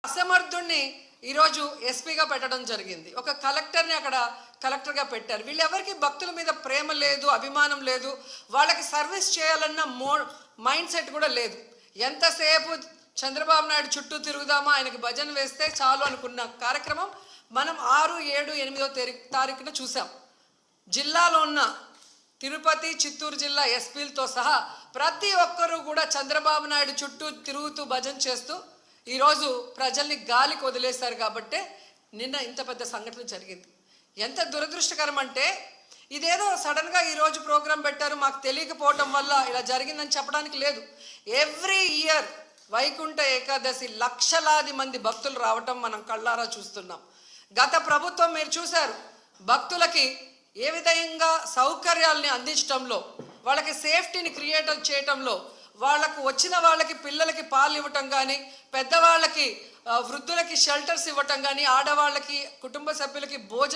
అసమర్థుణ్ణి ఈరోజు ఎస్పీగా పెట్టడం జరిగింది. ఒక కలెక్టర్ని అక్కడ కలెక్టర్గా పెట్టారు. వీళ్ళెవరికి భక్తుల మీద ప్రేమ లేదు, అభిమానం లేదు, వాళ్ళకి సర్వీస్ చేయాలన్న మైండ్ సెట్ కూడా లేదు. ఎంతసేపు చంద్రబాబు నాయుడు చుట్టూ తిరుగుదామా, ఆయనకి భజన వేస్తే చాలు అనుకున్న కార్యక్రమం మనం 6, 7, 8వ తారీఖున చూసాం. జిల్లాలో ఉన్న తిరుపతి, చిత్తూరు జిల్లా ఎస్పీలతో సహా ప్రతి ఒక్కరూ కూడా చంద్రబాబు నాయుడు చుట్టూ తిరుగుతూ భజన చేస్తూ ఈరోజు ప్రజల్ని గాలికి వదిలేశారు. కాబట్టే నిన్న ఇంత పెద్ద సంఘటన జరిగింది. ఎంత దురదృష్టకరం అంటే, ఇదేదో సడన్గా ఈరోజు ప్రోగ్రాం పెట్టారు, మాకు తెలియకపోవటం వల్ల ఇలా జరిగిందని చెప్పడానికి లేదు. ఎవ్రీ ఇయర్ వైకుంఠ ఏకాదశి లక్షలాది మంది భక్తులు రావటం మనం కళ్ళారా చూస్తున్నాం. గత ప్రభుత్వం మీరు చూశారు, భక్తులకి ఏ విధంగా సౌకర్యాలని అందించడంలో, వాళ్ళకి సేఫ్టీని క్రియేట్ చేయటంలో, వాళ్ళకు వచ్చిన వాళ్ళకి పిల్లలకి పాలు ఇవ్వటం కానీ, పెద్దవాళ్ళకి వృద్ధులకి షెల్టర్స్ ఇవ్వటం కానీ, ఆడవాళ్ళకి కుటుంబ సభ్యులకి భోజనం